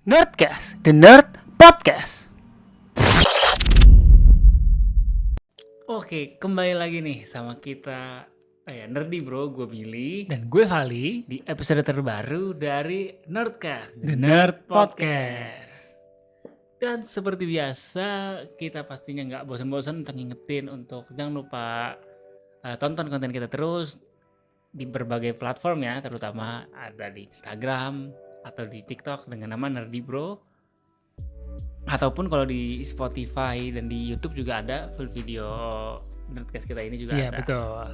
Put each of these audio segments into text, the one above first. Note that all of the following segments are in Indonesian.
Nerdcast, The Nerd Podcast. Oke, kembali lagi nih sama kita Nerdy Bro, gue Billy Dan gue Vali di episode terbaru dari Nerdcast, The Nerd Podcast. Dan seperti biasa, kita pastinya nggak bosan-bosan untuk ngingetin untuk jangan lupa tonton konten kita terus di berbagai platform ya, terutama ada di Instagram atau di TikTok dengan nama Nerdy Bro. Ataupun kalau di Spotify dan di YouTube juga ada full video Nerdcast kita ini juga Iya ada. betul.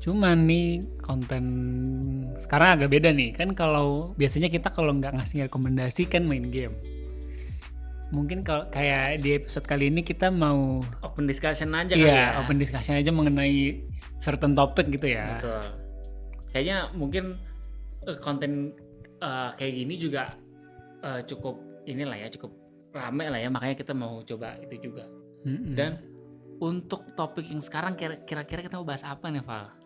Cuman nih konten sekarang agak beda nih. Kan kalau biasanya kita kalau nggak ngasih rekomendasi kan main game. Mungkin kalau kayak di episode kali ini kita mau Open discussion aja kali ya. open discussion aja mengenai certain topic gitu ya. Betul. Kayaknya mungkin konten kayak gini juga cukup cukup rame lah ya, makanya kita mau coba itu juga. Dan untuk topik yang sekarang kira-kira kita mau bahas apa nih, Val?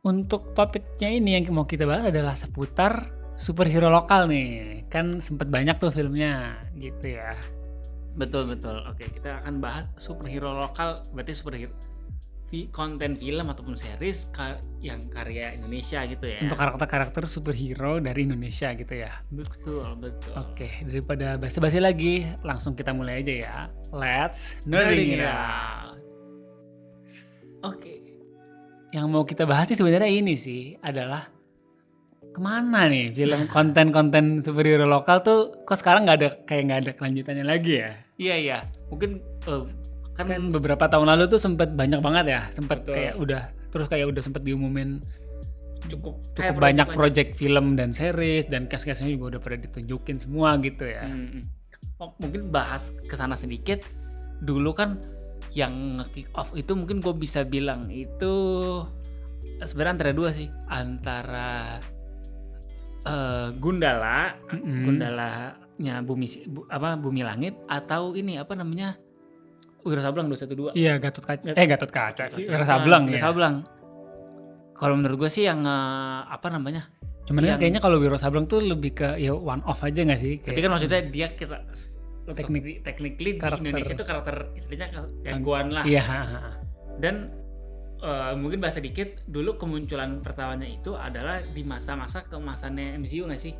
Untuk topiknya ini yang mau kita bahas adalah seputar superhero lokal nih. Kan sempet banyak tuh filmnya gitu ya. Betul. Oke, kita akan bahas superhero lokal, berarti superhero konten film ataupun series yang karya Indonesia gitu ya. Untuk karakter-karakter superhero dari Indonesia gitu ya. Betul. Oke, daripada basa-basi lagi, langsung kita mulai aja ya. Let's Nerding nerding it it out. out. Oke. Yang mau kita bahas sih sebenarnya ini sih adalah kemana nih film konten-konten superhero lokal tuh kok sekarang nggak ada kelanjutannya lagi ya? Iya. Mungkin Kan beberapa tahun lalu tuh sempat banyak banget ya, sempat Betul. kayak udah sempat diumumin cukup banyak project film dan series dan cast-castnya juga udah pada ditunjukin semua gitu ya. Mungkin bahas kesana sedikit. Dulu kan yang nge-kick off itu mungkin gue bisa bilang itu sebenarnya antara dua sih, antara Gundalanya Bumi Langit, atau ini apa namanya, Wiro Sableng 212. Iya, Gatot Kaca sih, Wiro Sableng ya. Kalau menurut gue sih yang Cuman kan kayaknya kalau Wiro Sableng tuh lebih ke ya one off aja nggak sih? Tapi kan maksudnya dia technically di karakter. Indonesia itu karakter istilahnya jagoan lah. Iya. Dan mungkin bahas sedikit dulu, kemunculan pertamanya itu adalah di masa-masa keemasannya MCU nggak sih?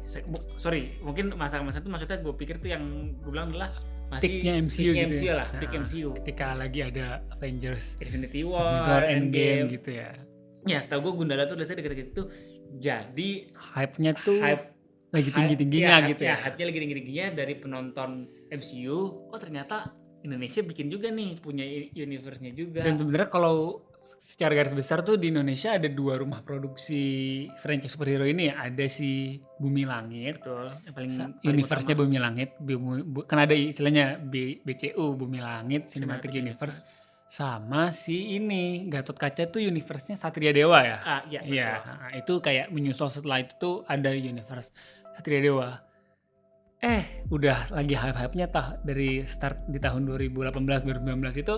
Mungkin masa-masa itu maksudnya gue pikir tuh yang gue bilang adalah masih Peak-nya MCU gitu MCU ya. lah, peak MCU. Ketika lagi ada Avengers, Infinity War, Endgame gitu ya. Ya, setahu gue Gundala tuh biasanya deket-deket itu jadi Hype-nya tuh lagi tinggi-tingginya gitu ya. Hype-nya lagi tinggi-tingginya dari penonton MCU. Oh, ternyata Indonesia bikin juga nih, punya universe-nya juga. Dan sebenarnya kalau secara garis besar tuh di Indonesia ada 2 rumah produksi franchise superhero ini ya. Ada si Bumi Langit, Betul, yang paling universe-nya utama. Bumi Langit, kan ada istilahnya BCU, Bumi Langit Cinematic Universe. Sama si ini Gatot Kaca tuh universe-nya Satria Dewa ya. Iya, Iya, itu kayak menyusul setelah itu tuh ada universe Satria Dewa. Udah lagi hype-hype-nya dari start di tahun 2018-2019 itu,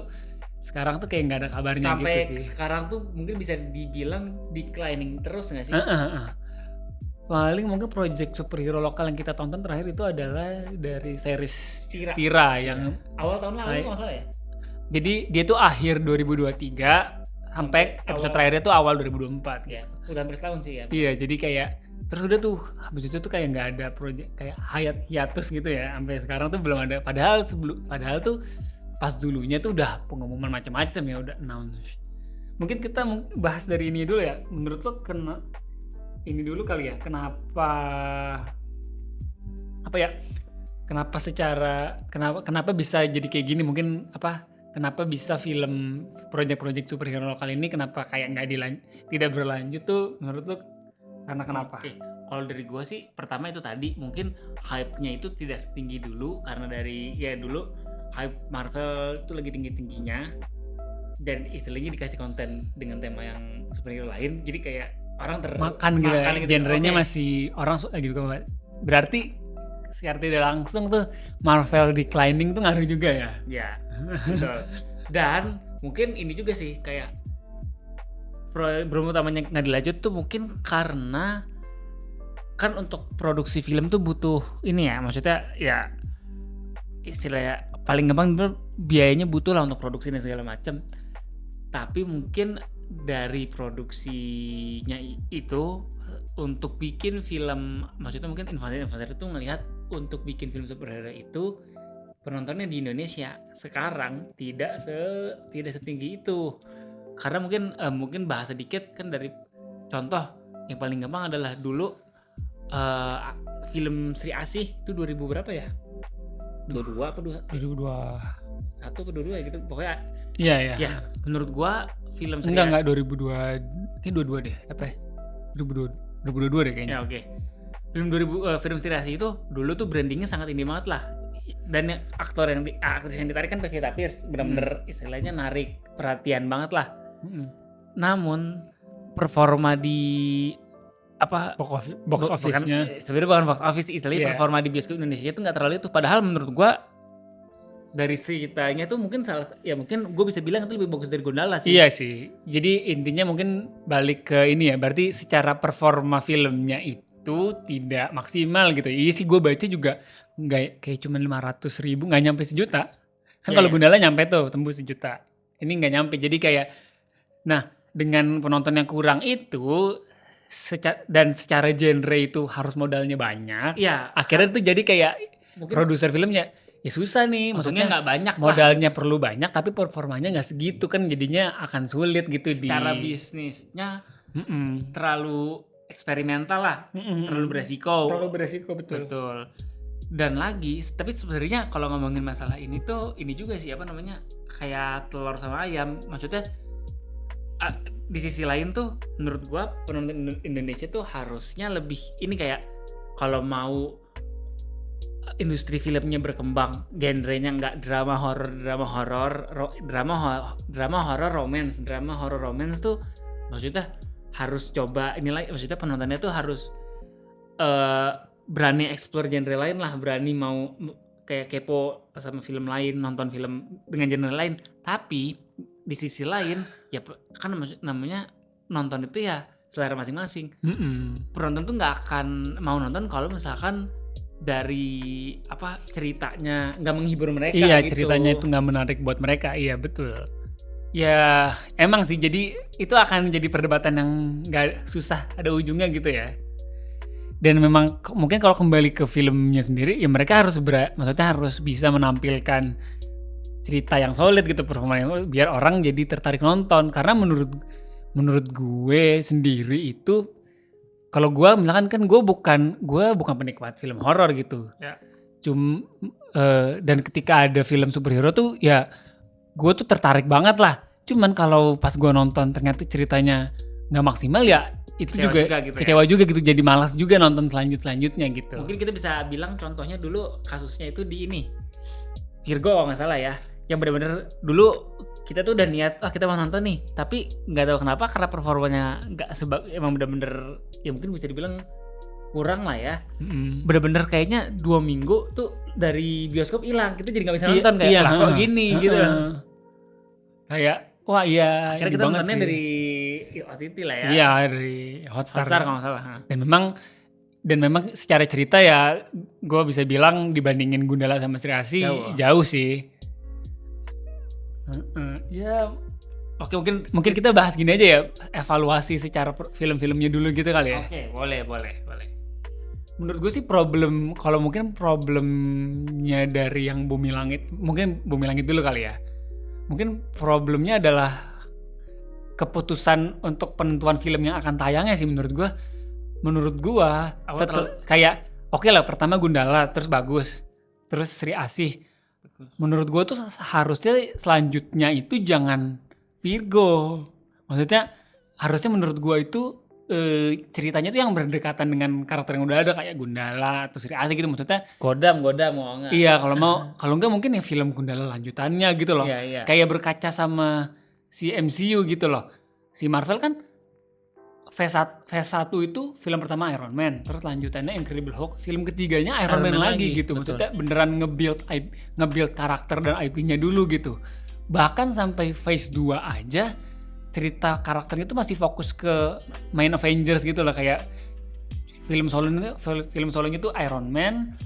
sekarang tuh kayak nggak ada kabarnya sampai gitu sih. sekarang tuh mungkin bisa dibilang declining terus nggak sih? Paling mungkin project superhero lokal yang kita tonton terakhir itu adalah dari series Tira. Tira yang Awal tahun lalu nggak salah ya? jadi dia tuh akhir 2023 sampai episode terakhirnya tuh awal 2024. Ya, udah hampir setahun sih ya. Iya, jadi kayak terus udah tuh habis itu tuh kayak nggak ada project, kayak hiatus gitu ya, sampai sekarang tuh belum ada. Padahal tuh pas dulunya tuh udah pengumuman macam-macam ya, udah announce. Mungkin kita bahas dari ini dulu ya. Menurut lo ini dulu kali ya, kenapa bisa jadi kayak gini, mungkin kenapa bisa film project superhero lokal ini kenapa kayak tidak berlanjut tuh menurut lo, karena kenapa? Oke. Kalau dari gue sih, pertama itu tadi mungkin hype-nya itu tidak setinggi dulu, karena dari dulu hype Marvel itu lagi tinggi-tingginya, dan istilahnya dikasih konten dengan tema yang superhero lain, jadi kayak orang makan gitu. Genrenya masih orang lagi suka. Berarti secara tidak langsung tuh Marvel declining tuh ngaruh juga ya. Ya, betul. Dan mungkin ini juga sih, kayak problem utamanya nggak dilanjut tuh mungkin karena kan untuk produksi film tuh butuh ini ya, maksudnya ya istilahnya paling gampang bener biayanya butuh lah untuk produksi dan segala macam. Tapi mungkin dari produksinya itu untuk bikin film, maksudnya mungkin investor itu ngelihat untuk bikin film superhero itu penontonnya di Indonesia sekarang tidak setinggi itu. Karena mungkin bahas sedikit kan dari contoh yang paling gampang adalah dulu film Sri Asih itu 2000 berapa ya? 22 apa 2002. 1 apa 22 ya gitu. Pokoknya Iya. ya menurut gua film Sri Enggak 2002. Ini 22 deh. Apa ya? 2022 deh kayaknya. Ya oke. Film Sri Asih itu dulu tuh brandingnya sangat ini banget lah. Dan aktris yang ditarik kan Pevita Pierce, benar-benar istilahnya narik perhatian banget lah. Namun performa di Box office-nya. sebenarnya bukan box office, istilahnya performa di bioskop Indonesia itu nggak terlalu itu. Padahal menurut gua dari ceritanya tuh mungkin mungkin gue bisa bilang itu lebih bagus dari Gundala sih. Iya sih. Jadi intinya mungkin balik ke ini ya. Berarti secara performa filmnya itu tidak maksimal gitu. Iya sih, gue baca juga nggak kayak cuma 500.000, nggak nyampe sejuta. Kan kalau Gundala nyampe tuh tembus sejuta. Ini nggak nyampe. Jadi kayak, nah dengan penonton yang kurang itu dan secara genre itu harus modalnya banyak. Iya. Akhirnya tuh jadi kayak Mungkin produser filmnya ya susah nih, maksudnya nggak banyak lah. modalnya perlu banyak tapi performanya nggak segitu, kan jadinya akan sulit gitu Secara bisnisnya Mm-mm. terlalu eksperimental lah, terlalu beresiko. betul. Betul. Dan lagi, tapi sebenarnya kalau ngomongin masalah ini tuh ini juga sih kayak telur sama ayam. Maksudnya di sisi lain tuh menurut gua penonton Indonesia tuh harusnya lebih ini kayak kalau mau industri filmnya berkembang, genrenya nggak drama horor romance tuh maksudnya harus coba maksudnya penontonnya tuh harus berani explore genre lain lah, berani mau kayak kepo sama film lain, nonton film dengan genre lain. Tapi di sisi lain ya kan namanya nonton itu ya selera masing-masing. Penonton tuh nggak akan mau nonton kalau misalkan dari ceritanya nggak menghibur mereka. Iya, gitu. ceritanya itu nggak menarik buat mereka. Iya betul. Ya emang sih, jadi itu akan jadi perdebatan yang nggak susah ada ujungnya gitu ya. Dan memang mungkin kalau kembali ke filmnya sendiri ya mereka maksudnya harus bisa menampilkan cerita yang solid gitu, performanya biar orang jadi tertarik nonton. Karena menurut gue sendiri itu, kalau gue misalkan kan gue bukan penikmat film horor gitu. Ya. Dan ketika ada film superhero tuh ya gue tuh tertarik banget lah. Cuman kalau pas gue nonton ternyata ceritanya nggak maksimal ya itu kecewa juga gitu. Jadi malas juga nonton selanjutnya gitu. Mungkin kita bisa bilang contohnya dulu kasusnya itu di ini Virgo kalau nggak salah ya, yang benar-benar dulu kita tuh udah niat kita mau nonton nih, tapi nggak tahu kenapa karena performanya nggak emang benar-benar ya mungkin bisa dibilang kurang lah ya. Bener-bener kayaknya 2 minggu tuh dari bioskop hilang, kita jadi nggak bisa nonton kayak lah kok gini gitu. Kayak wah iya. Akhirnya kita nontonnya dari OTT lah ya. Iya, dari Hotstar kalau nggak salah. Dan memang secara cerita ya gue bisa bilang dibandingin Gundala sama Sri Asih jauh sih. Ya oke, mungkin kita bahas gini aja ya, evaluasi secara film-filmnya dulu gitu kali ya. Oke, boleh. Menurut gue sih problemnya dari yang Bumi Langit dulu kali ya. Mungkin problemnya adalah keputusan untuk penentuan film yang akan tayangnya sih menurut gue. Kayak oke lah, pertama Gundala terus bagus, terus Sri Asih. Menurut gue tuh harusnya selanjutnya itu jangan Virgo. Maksudnya harusnya menurut gue itu ceritanya tuh yang berdekatan dengan karakter yang udah ada kayak Gundala atau Sri Asih gitu. Maksudnya Godam mau nggak? Iya, kalau nggak mungkin ya film Gundala lanjutannya gitu loh. Iya. Kayak berkaca sama si MCU gitu loh. Si Marvel kan Phase 1 itu film pertama Iron Man, terus lanjutannya Incredible Hulk, film ketiganya Iron Man lagi gitu. Maksudnya beneran nge-build karakter dan IP-nya dulu gitu. Bahkan sampai Phase 2 aja cerita karakternya itu masih fokus ke main Avengers gitu loh, kayak film solonya tuh Iron Man,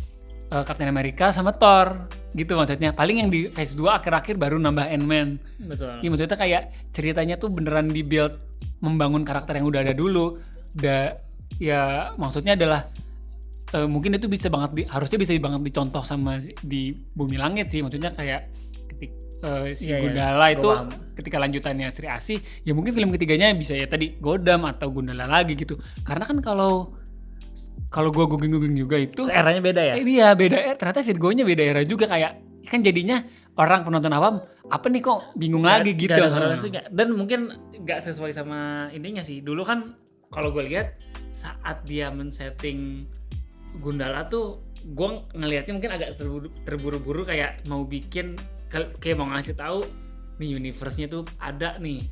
Captain America sama Thor gitu maksudnya. Paling yang di phase 2 akhir-akhir baru nambah Ant-Man. Betul. Iya maksudnya kayak ceritanya tuh beneran di-build membangun karakter yang udah ada dulu. Ya maksudnya adalah mungkin itu harusnya bisa banget dicontoh sama di Bumi Langit sih. Maksudnya kayak si Iya, Gundala itu gua paham. ketika lanjutannya Sri Asih, ya mungkin film ketiganya bisa ya tadi Godam atau Gundala lagi gitu. Karena kan kalau gua googling juga itu Eranya beda ya? iya beda era, ternyata Virgonya beda era juga kayak kan jadinya orang penonton awam apa nih kok bingung lagi gitu. Nggak ada korelasinya. Dan mungkin nggak sesuai sama ininya sih. Dulu kan kalau gue lihat saat dia men-setting Gundala tuh gue ngelihatnya mungkin agak terburu-buru kayak mau bikin kayak mau ngasih tahu nih universe-nya tuh ada nih.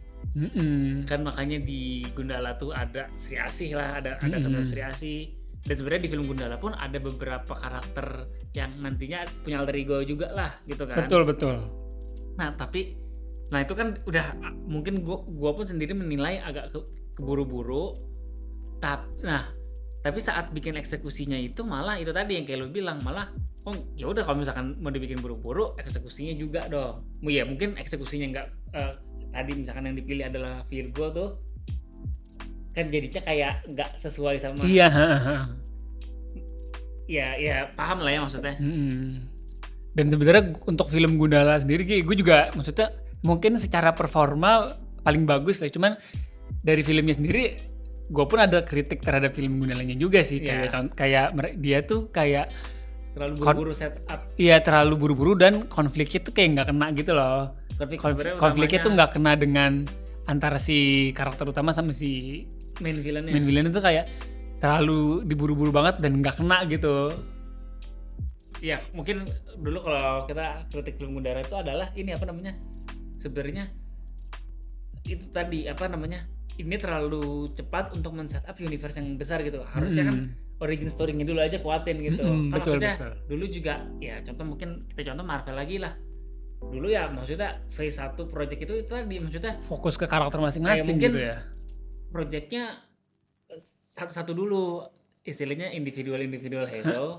Kan makanya di Gundala tuh ada Sri Asih lah, ada ketemu Sri Asih. Dan sebenarnya di film Gundala pun ada beberapa karakter yang nantinya punya alter ego juga lah gitu kan. Betul. Nah itu kan udah mungkin gua pun sendiri menilai agak keburu-buru. Tapi saat bikin eksekusinya itu malah itu tadi yang kayak lo bilang malah ya udah kalau misalkan mau dibikin buru-buru eksekusinya juga dong. Ya mungkin eksekusinya nggak tadi misalkan yang dipilih adalah Virgo tuh kan jadinya kayak nggak sesuai sama iya. Ya paham lah ya maksudnya. Dan sebenarnya untuk film Gundala sendiri gue juga maksudnya mungkin secara performa paling bagus lah, cuman dari filmnya sendiri gue pun ada kritik terhadap film Gundalanya juga sih. Kayak dia tuh kayak terlalu buru-buru set up. Iya terlalu buru-buru dan konfliknya tuh kayak nggak kena gitu loh. Konfliknya tuh nggak kena dengan antara si karakter utama sama si main villain itu kayak terlalu diburu-buru banget dan nggak kena gitu. Ya mungkin dulu kalau kita kritik film Gundala itu adalah ini apa namanya sebenarnya itu tadi apa namanya ini terlalu cepat untuk men-setup universe yang besar gitu. Harusnya kan origin story-nya dulu aja kuatin gitu. Kan Betul. Dulu juga ya contoh mungkin kita contoh Marvel lagi lah. Dulu ya maksudnya phase 1 project itu tadi maksudnya fokus ke karakter masing-masing gitu ya. Projectnya satu-satu dulu istilahnya individual hero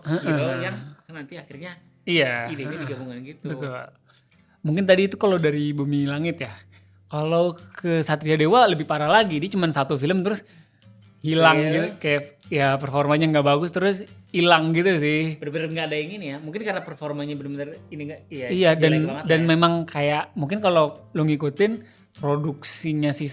yang nanti akhirnya idenya digabungkan gitu. Betul. Mungkin tadi itu kalau dari Bumi Langit ya. Kalau ke Satria Dewa lebih parah lagi, dia cuma satu film terus hilang gitu, kayak ya performanya nggak bagus terus hilang gitu sih. Bener-bener nggak ada yang ini ya, mungkin karena performanya bener-bener ini nggak. Iya dan memang kayak mungkin kalau lo ngikutin produksinya si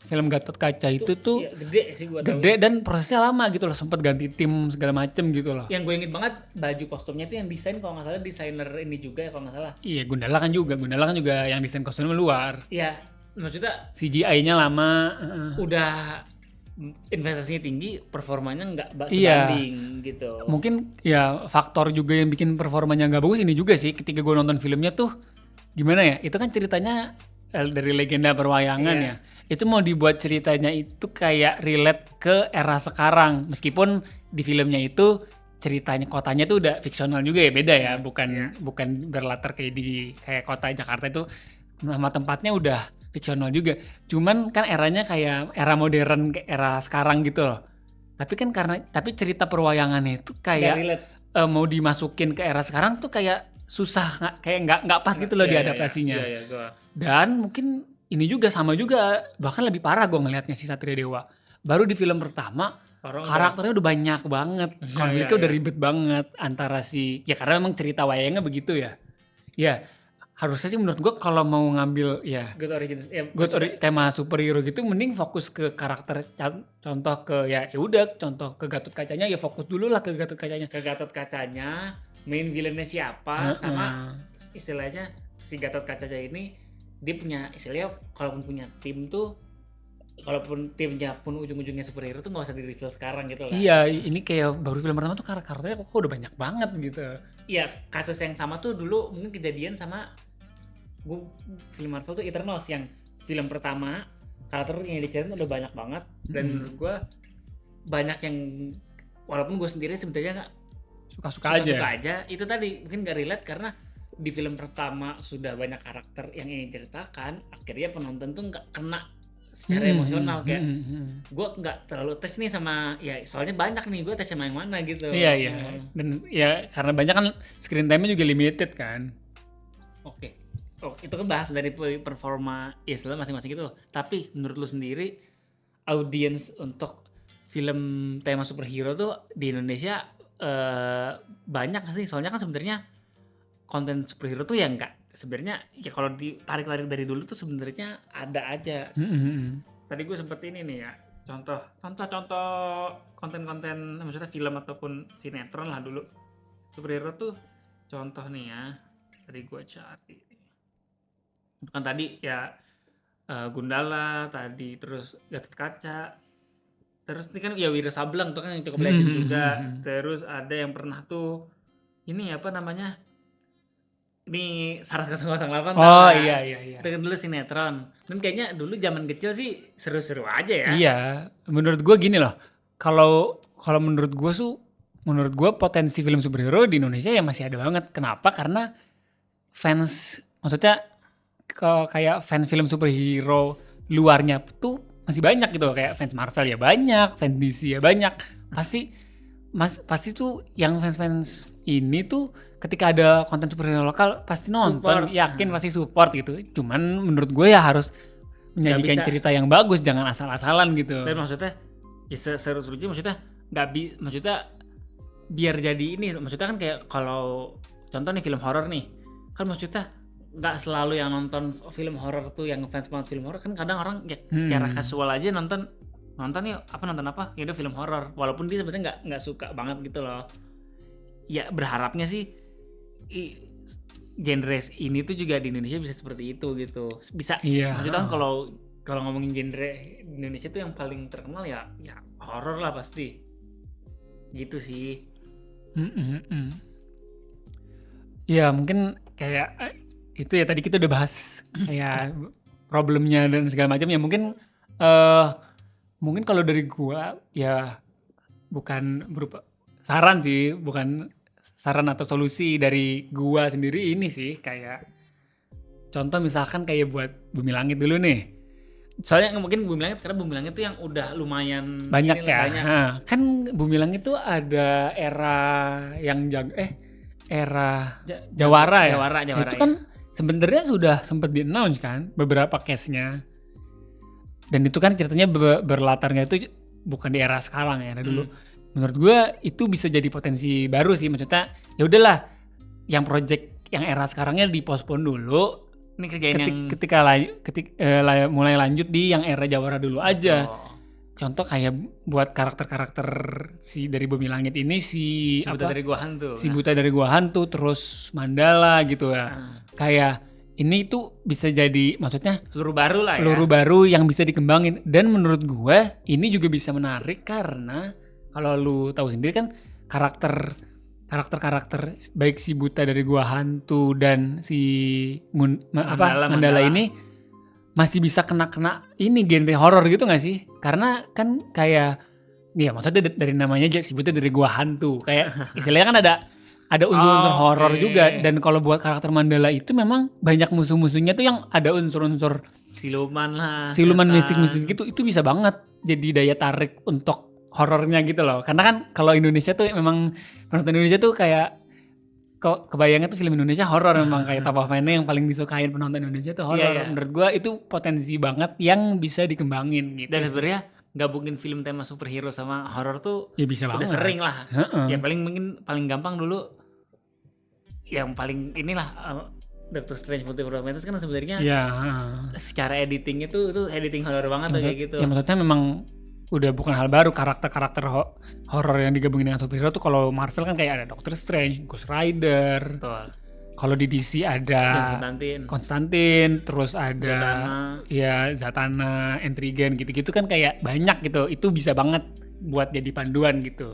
film Gatot Kaca itu tuh gede sih gua tahu. Gede dan prosesnya lama gitu loh, sempat ganti tim segala macem gitu loh. Yang gue inget banget baju kostumnya itu yang desain kalau nggak salah desainer ini juga ya kalau nggak salah. Iya Gundala kan juga yang desain kostumnya luar. Iya maksudnya CGI-nya lama. Udah investasinya tinggi, performanya nggak sebanding gitu. Mungkin ya faktor juga yang bikin performanya nggak bagus ini juga sih. Ketika gue nonton filmnya tuh gimana ya? Itu kan ceritanya dari legenda perwayangan ya. Itu mau dibuat ceritanya itu kayak relate ke era sekarang. Meskipun di filmnya itu ceritanya kotanya tuh udah fiksional juga ya, beda ya, bukan berlatar kayak kota Jakarta itu nama tempatnya udah fiksional juga. Cuman kan eranya kayak era modern, kayak era sekarang gitu loh. Tapi cerita perwayangannya itu kayak mau dimasukin ke era sekarang tuh kayak susah, kayak nggak pas gitu loh diadaptasinya. Dan mungkin ini juga sama juga, bahkan lebih parah gue ngelihatnya si Satria Dewa. Baru di film pertama karakternya udah banyak banget, konfliknya udah ribet banget antara ya karena memang cerita wayangnya begitu ya. Ya harusnya sih menurut gue kalau mau ngambil tema superhero gitu mending fokus ke karakter, contoh ke contoh ke Gatot Kacanya ya fokus dulu lah ke Gatot Kacanya, main villainnya siapa, sama istilahnya si Gatot Kacanya ini dia punya istilahnya kalaupun punya tim tuh, kalaupun timnya pun ujung-ujungnya superhero tuh nggak usah di-reveal sekarang gitu lah. Iya, ini kayak baru film pertama tuh karakternya kok udah banyak banget gitu. Iya, kasus yang sama tuh dulu mungkin kejadian sama film Marvel tuh Eternals yang film pertama karakter yang diceritain udah banyak banget dan menurut gue banyak yang walaupun gue sendiri sebenarnya nggak suka-suka aja itu tadi mungkin nggak relate karena di film pertama sudah banyak karakter yang ingin ceritakan, akhirnya penonton tuh nggak kena secara emosional kayak gue nggak terlalu tes nih sama ya soalnya banyak nih gue tes sama yang mana gitu. Iya. Dan ya karena banyak kan screen time-nya juga limited kan. Oke. Oh, itu kan bahas dari performa Islam masing-masing gitu. Tapi menurut lu sendiri audiens untuk film tema superhero tuh di Indonesia banyak gak sih? Soalnya kan sebenarnya konten superhero tuh ya enggak sebenarnya ya kalau ditarik-tarik dari dulu tuh sebenarnya ada aja. Tadi gue sempet ini nih ya. Contoh konten-konten maksudnya film ataupun sinetron lah dulu. Superhero tuh contoh nih ya. Tadi gue cari. Kan tadi ya Gundala tadi terus Gatot Kaca terus ini kan ya Wira Sableng tuh kan yang cukup legend juga. Terus ada yang pernah tuh ini apa namanya ini Saras 008 Oh iya. itu kan dulu sinetron dan kayaknya dulu zaman kecil sih seru-seru aja ya. Iya, menurut gue gini loh. Kalau menurut gue potensi film superhero di Indonesia ya masih ada banget. Kenapa? Karena fans maksudnya kayak fans film superhero luarnya tuh masih banyak gitu. Kayak fans Marvel ya banyak, fans DC ya banyak. Pasti tuh yang fans ini tuh ketika ada konten superhero lokal pasti nonton, Support. yakin pasti support gitu. Cuman menurut gue ya harus menyajikan bisa. cerita yang bagus, jangan asal-asalan gitu. Dan maksudnya ya seru-serunya maksudnya maksudnya biar jadi ini maksudnya kan kayak kalau contoh nih film horor nih kan maksudnya nggak selalu yang nonton film horor tuh yang fans banget film horor kan kadang orang ya secara kasual aja nonton yuk nonton apa ya udah film horor walaupun dia sebenarnya nggak suka banget gitu loh. Ya berharapnya sih genre ini tuh juga di Indonesia bisa seperti itu gitu. Bisa. Iya. Maksudnya kan kalau ngomongin genre di Indonesia tuh yang paling terkenal ya horor lah pasti. Gitu sih. Ya mungkin kayak itu ya tadi kita udah bahas kayak problemnya dan segala macam ya mungkin kalau dari gua ya bukan berupa saran sih, bukan saran atau solusi dari gua sendiri ini sih kayak contoh misalkan kayak buat Bumi Langit dulu nih. Soalnya mungkin Bumi Langit karena Bumi Langit tuh yang udah lumayan Banyak ya. banyak. Nah, kan Bumi Langit tuh ada era yang era Jawara ya. Jawara Itu kan sebenarnya sudah sempat di-announce kan beberapa case-nya. Dan itu kan ceritanya berlatarnya itu bukan di era sekarang ya, dulu. Menurut gue itu bisa jadi potensi baru sih, maksudnya ya udahlah yang project yang era sekarangnya dipospon dulu. Ini kerjain ketika mulai lanjut di yang era Jawara dulu aja. Contoh kayak buat karakter-karakter si dari Bumi Langit ini si Buta dari Gua Hantu. Si Buta dari Gua Hantu terus Mandala gitu ya. Kayak ini tuh bisa jadi maksudnya peluru baru lah ya. Peluru baru yang bisa dikembangin dan menurut gue ini juga bisa menarik karena kalau lu tahu sendiri kan karakter baik si Buta dari Gua Hantu dan si Mandala ini masih bisa kena ini genre horor gitu gak sih? Karena kan kayak ya maksudnya dari namanya aja si Buta dari Gua Hantu kayak istilahnya kan ada unsur-unsur horor juga dan kalau buat karakter Mandala itu memang banyak musuh-musuhnya tuh yang ada unsur-unsur siluman lah. Siluman mistis-mistis gitu itu bisa banget jadi daya tarik untuk horornya gitu loh. Karena kan kalau Indonesia tuh memang penonton Indonesia tuh kayak kebayangnya tuh film Indonesia horor memang kayak top of mind-nya yang paling disukain penonton Indonesia tuh horor. Iya. Menurut gua itu potensi banget yang bisa dikembangin gitu. Dan sebenarnya gabungin film tema superhero sama horor tuh ya bisa udah banget. sering lah. Ya paling gampang dulu yang paling inilah Doctor Strange Multiverse of Madness kan sebenarnya secara editing itu editing horor banget tuh kayak gitu. Ya maksudnya memang udah bukan hal baru karakter horor yang digabungin dengan superhero tuh kalau Marvel kan kayak ada Doctor Strange, Ghost Rider. Betul. Kalau di DC ada Konstantin, terus ada Zatanna, Intrigen gitu-gitu kan kayak banyak gitu. Itu bisa banget buat jadi panduan gitu.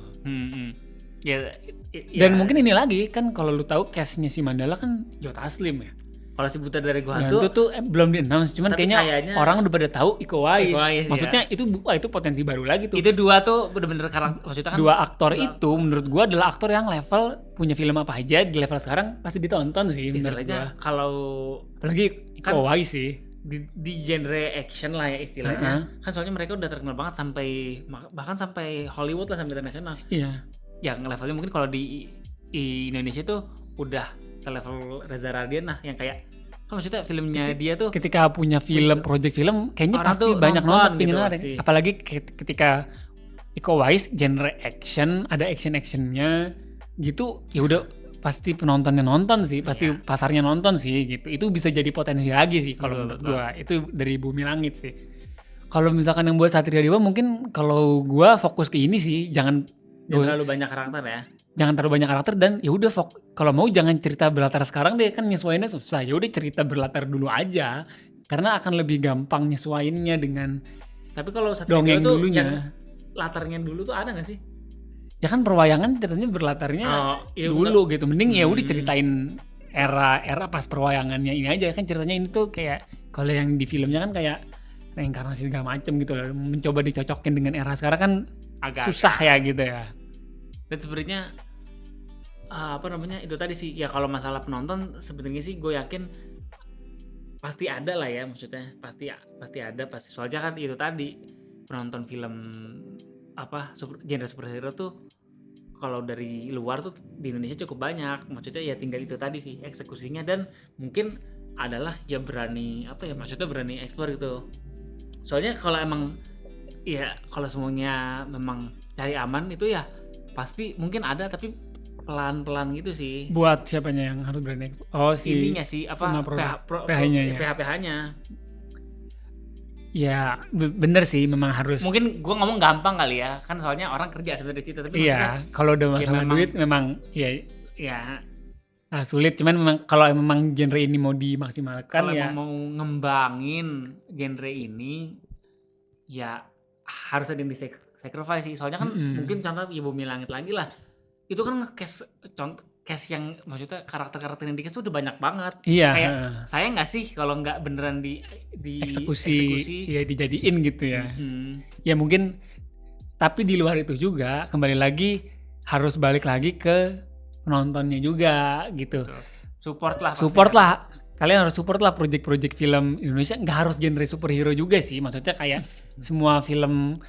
Dan mungkin ini lagi kan kalau lu tahu cast-nya si Mandala kan Joe Taslim ya. Kalau si Buta dari Gua Hantu tuh belum di-announce, cuman kayaknya orang udah pada tahu Iko Uwais. Maksudnya itu potensi baru lagi tuh. Itu dua tuh bener-bener karakter, maksudnya kan dua aktor itu menurut gua adalah aktor yang level punya film apa aja di level sekarang pasti ditonton sih menurut gua. Kalau apalagi Iko Uwais sih. di genre action lah ya istilahnya. Kan soalnya mereka udah terkenal banget bahkan sampai Hollywood lah, sampai internasional. Iya. Yang levelnya mungkin kalau di Indonesia tuh udah selevel Reza Radian lah, yang kayak kan maksudnya filmnya dia tuh Ketika punya project film kayaknya orang pasti tuh banyak nonton gitu pingin nonton. sih. Apalagi ketika Iko Uwais genre action, ada actionnya gitu, ya udah pasti penontonnya nonton sih, pasti pasarnya nonton sih gitu. Itu bisa jadi potensi lagi sih kalau menurut gua. Itu dari Bumi Langit sih. Kalau misalkan yang buat Satria Dewa, mungkin kalau gua fokus ke ini sih, jangan terlalu banyak karakter ya. Jangan terlalu banyak karakter, dan ya udah kalau mau jangan cerita berlatar sekarang deh, kan nyesuainnya susah. Ya udah cerita berlatar dulu aja, karena akan lebih gampang nyesuainnya dengan Tapi kalau Satria Dewa dongeng tuh dulunya. yang latarnya dulu tuh ada nggak sih? Ya kan perwayangan ceritanya berlatarnya iya dulu gitu. Mending ya udah ceritain era pas perwayangannya ini aja, kan ceritanya ini tuh kayak kalau yang di filmnya kan kayak reinkarnasi segala macem gitu loh, mencoba dicocokin dengan era sekarang kan agak susah ya gitu ya. Dan sebenarnya itu tadi sih ya, kalau masalah penonton sebenarnya sih gue yakin pasti ada lah ya, maksudnya pasti ada soalnya kan itu tadi penonton film genre superhero tuh kalau dari luar tuh di Indonesia cukup banyak, maksudnya ya tinggal itu tadi sih eksekusinya, dan mungkin adalah ya berani berani eksplor gitu. Soalnya kalau emang ya kalau semuanya memang cari aman itu ya pasti mungkin ada, tapi pelan-pelan gitu sih. Buat siapanya yang harus berani? Oh, si ininya sih PH-nya ya. PH-nya. Ya bener sih, memang harus. Mungkin gue ngomong gampang kali ya, kan soalnya orang kerja sebenarnya di situ, tapi iya, kalau udah masalah duit memang ya sulit. Cuman memang kalau memang genre ini mau dimaksimalkan, kalau ya mau ngembangin genre ini ya harus ada yang di-sacrifice sih. Soalnya kan mungkin contoh ya Bumi Langit lagi lah, itu kan case yang maksudnya karakter-karakter yang di-case tuh udah banyak banget. Iya. Kayak saya nggak sih kalau nggak beneran di eksekusi ya dijadiin gitu ya. Ya mungkin, tapi di luar itu juga kembali lagi harus balik lagi ke penontonnya juga gitu. Support lah. Kalian harus support lah project-project film Indonesia. Nggak harus genre superhero juga sih. Maksudnya kayak semua film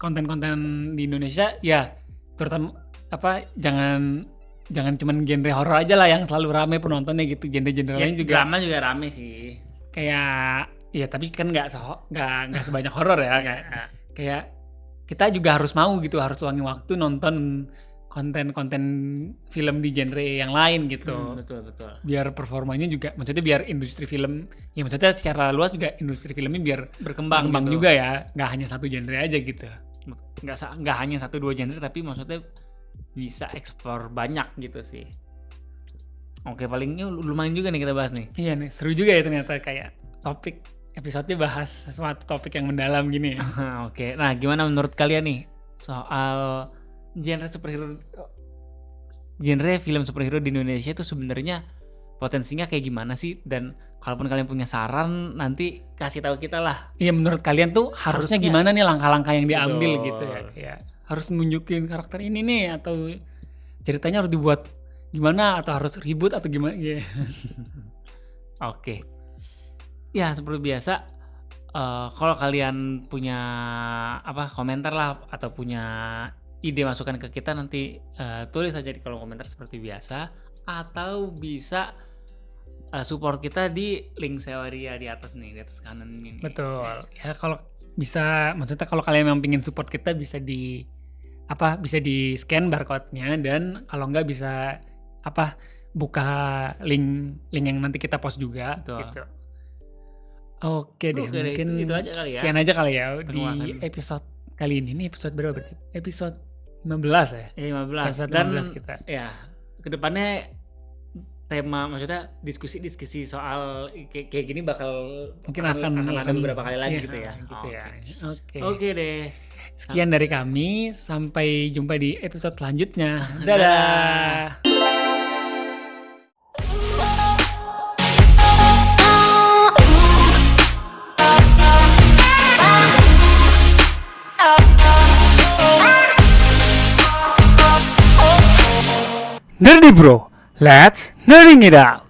konten-konten di Indonesia ya, terutama jangan cuman genre horor aja lah yang selalu rame penontonnya gitu. Genre-genre lain juga. Drama juga rame sih. Kayak ya tapi kan nggak sebanyak horor ya. Kayak kita juga harus mau gitu, harus luangin waktu nonton konten-konten film di genre yang lain gitu. Betul. Biar performanya juga, maksudnya biar industri film, ya maksudnya secara luas juga industri filmnya biar berkembang gitu juga ya, nggak hanya satu genre aja gitu. Nggak hanya 1-2 genre, tapi maksudnya bisa eksplor banyak gitu sih. Oke, palingnya lumayan juga nih kita bahas nih. Iya nih, seru juga ya ternyata, kayak topik episode-nya bahas sesuatu topik yang mendalam gini ya. Oke, nah gimana menurut kalian nih soal genre film superhero di Indonesia itu sebenarnya potensinya kayak gimana sih? Dan kalaupun kalian punya saran, nanti kasih tahu kita lah. Iya, menurut kalian tuh harusnya gimana nih langkah-langkah yang diambil gitu ya? Kayak harus nunjukin karakter ini nih, atau ceritanya harus dibuat gimana, atau harus ribut atau gimana? Yeah. Oke. Ya seperti biasa, kalau kalian punya komentar lah, atau punya ide masukan ke kita, nanti tulis aja di kolom komentar seperti biasa, atau bisa support kita di link Sewaria di atas nih, di atas kanan ini. Betul. Ya kalau bisa, maksudnya kalau kalian yang pengen support kita bisa di scan barcode-nya, dan kalau enggak bisa buka link yang nanti kita post juga. Betul. Gitu. Oke deh, mungkin itu aja kali ya. Sekian aja kali ya di episode kali ini. Ini episode berapa berarti? Episode 15 ya? 15. Dan 15 kita. Ya, kedepannya tema, maksudnya diskusi soal kayak gini bakal mungkin akan ada beberapa kali lagi gitu ya. Gitu ya. Oke deh. Sekian dari kami, sampai jumpa di episode selanjutnya. Dadah. Nerdy Bro, let's nerding it out.